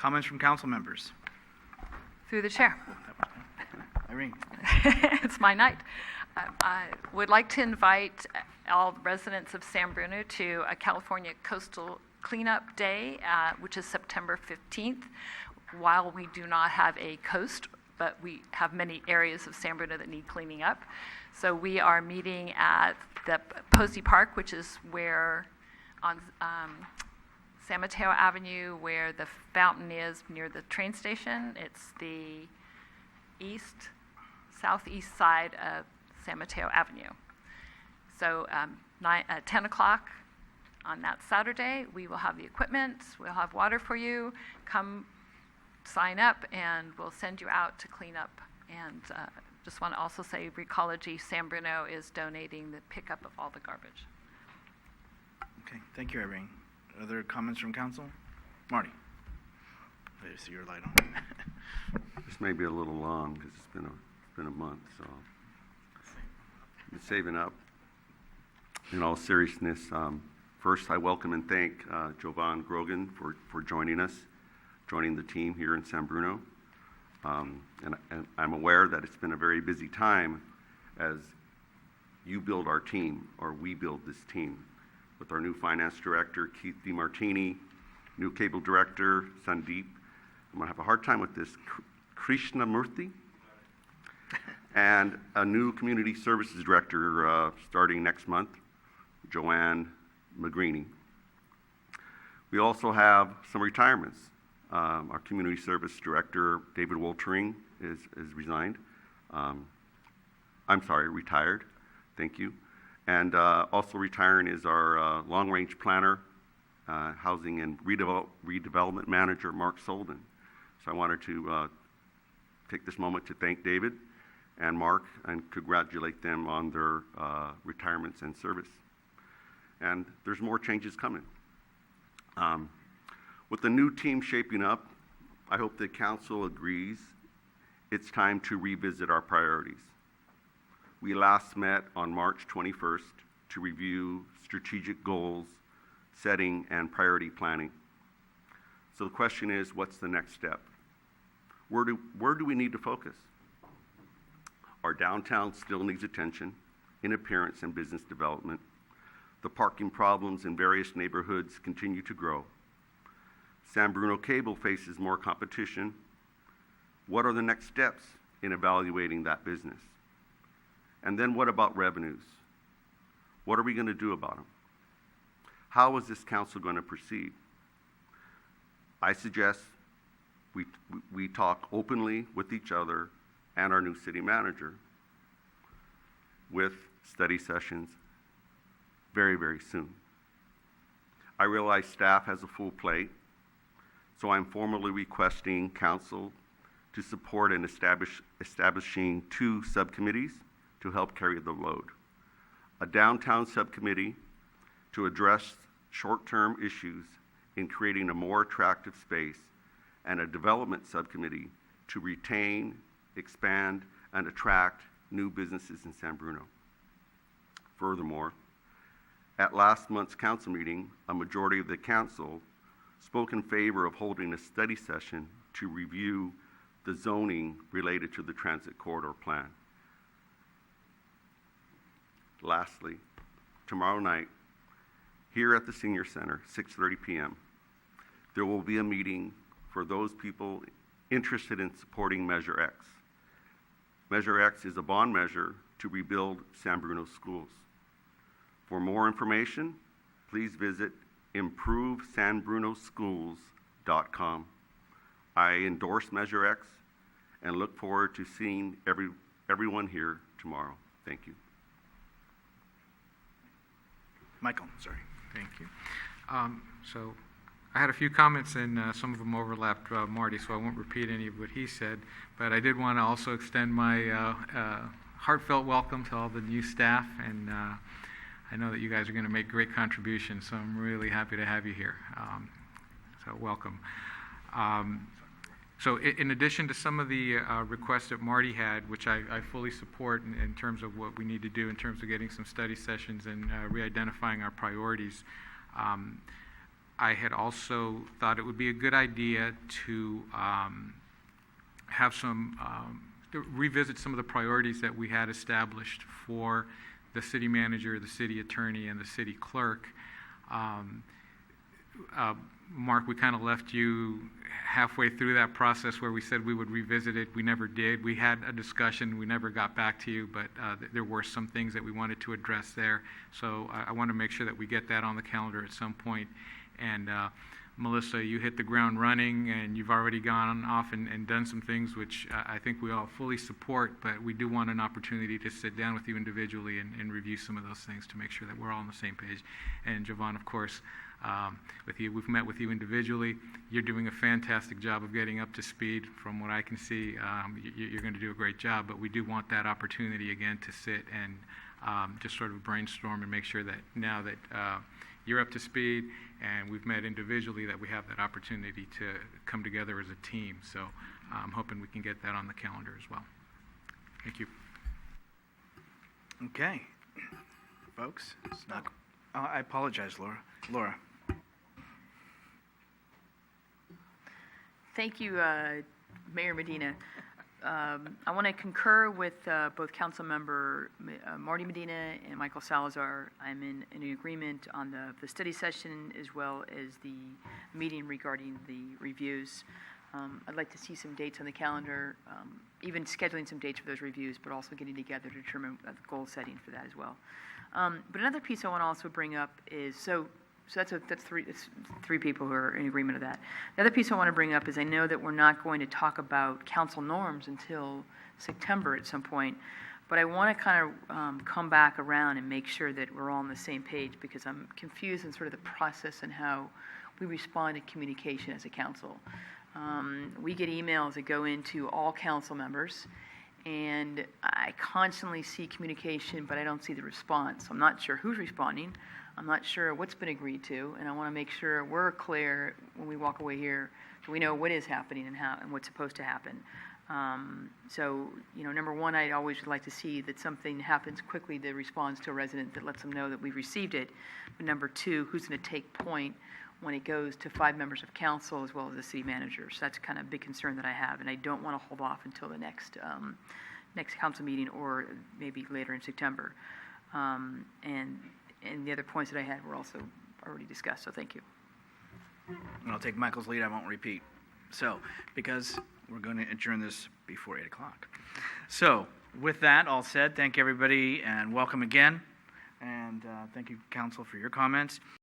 Comments from council members? Through the chair. Irene. It's my night. I would like to invite all residents of San Bruno to a California Coastal Cleanup Day, which is September 15th. While we do not have a coast, but we have many areas of San Bruno that need cleaning up. So we are meeting at the Posey Park, which is where on San Mateo Avenue, where the fountain is near the train station. It's the southeast side of San Mateo Avenue. So 10 o'clock on that Saturday, we will have the equipment, we'll have water for you. Come sign up and we'll send you out to clean up. And just want to also say Recology San Bruno is donating the pickup of all the garbage. Okay, thank you, Irene. Other comments from council? Marty. I see your light on. This may be a little long because it's been a month, so I've been saving up. In all seriousness, first I welcome and thank Jovan Grogan for joining the team here in San Bruno. And I'm aware that it's been a very busy time as you build our team, or we build this team, with our new finance director, Keith DiMartini, new cable director, Sandeep. I'm gonna have a hard time with this, Krishnamurthy, and a new community services director starting next month, Joanne Magrini. We also have some retirements. Our community service director, David Woltering, is resigned. Retired. Thank you. And also retiring is our long-range planner, housing and redevelopment manager, Mark Solden. So I wanted to take this moment to thank David and Mark and congratulate them on their retirements and service. And there's more changes coming. With the new team shaping up, I hope the council agrees it's time to revisit our priorities. We last met on March 21st to review strategic goals, setting, and priority planning. So the question is, what's the next step? Where do we need to focus? Our downtown still needs attention in appearance and business development. The parking problems in various neighborhoods continue to grow. San Bruno Cable faces more competition. What are the next steps in evaluating that business? And then what about revenues? What are we going to do about them? How is this council going to proceed? I suggest we talk openly with each other and our new city manager with study sessions very, very soon. I realize staff has a full plate, so I'm formally requesting council to support and establishing 2 subcommittees to help carry the load. A downtown subcommittee to address short-term issues in creating a more attractive space, and a development subcommittee to retain, expand, and attract new businesses in San Bruno. Furthermore, at last month's council meeting, a majority of the council spoke in favor of holding a study session to review the zoning related to the transit corridor plan. Lastly, tomorrow night, here at the Senior Center, 6:30 p.m., there will be a meeting for those people interested in supporting Measure X. Measure X is a bond measure to rebuild San Bruno schools. For more information, please visit improvesanbrunoschools.com. I endorse Measure X and look forward to seeing everyone here tomorrow. Thank you. Michael, sorry. Thank you. So I had a few comments and some of them overlapped Marty, so I won't repeat any of what he said, but I did want to also extend my heartfelt welcome to all the new staff, and I know that you guys are going to make great contributions, so I'm really happy to have you here. So welcome. So in addition to some of the requests that Marty had, which I fully support in terms of what we need to do in terms of getting some study sessions and re-identifying our priorities, I had also thought it would be a good idea to have to revisit some of the priorities that we had established for the city manager, the city attorney, and the city clerk. Mark, we kind of left you halfway through that process where we said we would revisit it. We never did. We had a discussion. We never got back to you, but there were some things that we wanted to address there. So I want to make sure that we get that on the calendar at some point. And Melissa, you hit the ground running, and you've already gone off and done some things which I think we all fully support, but we do want an opportunity to sit down with you individually and review some of those things to make sure that we're all on the same page. And Javon, of course, with you, we've met with you individually. You're doing a fantastic job of getting up to speed. From what I can see, you're going to do a great job, but we do want that opportunity again to sit and just sort of brainstorm and make sure that now that you're up to speed and we've met individually, that we have that opportunity to come together as a team. So I'm hoping we can get that on the calendar as well. Thank you. Okay. Folks, it's not, I apologize, Laura. Laura. Thank you, Mayor Medina. I want to concur with both Councilmember Marty Medina and Michael Salazar. I'm in agreement on the study session as well as the meeting regarding the reviews. I'd like to see some dates on the calendar, even scheduling some dates for those reviews, but also getting together to determine goal setting for that as well. But another piece I want to also bring up is, so that's three people who are in agreement of that. The other piece I want to bring up is I know that we're not going to talk about council norms until September at some point, but I want to kind of come back around and make sure that we're all on the same page, because I'm confused in sort of the process and how we respond to communication as a council. We get emails that go into all council members, and I constantly see communication, but I don't see the response. I'm not sure who's responding. I'm not sure what's been agreed to, and I want to make sure we're clear when we walk away here, so we know what is happening and how and what's supposed to happen. So, number one, I'd always like to see that something happens quickly that responds to a resident that lets them know that we've received it. But number two, who's going to take point when it goes to 5 members of council as well as the city manager? So that's kind of a big concern that I have, and I don't want to hold off until the next council meeting or maybe later in September. And the other points that I had were also already discussed, so thank you. And I'll take Michael's lead. I won't repeat. So, because we're going to adjourn this before 8 o'clock. So, with that all said, thank everybody and welcome again. And thank you, Council, for your comments.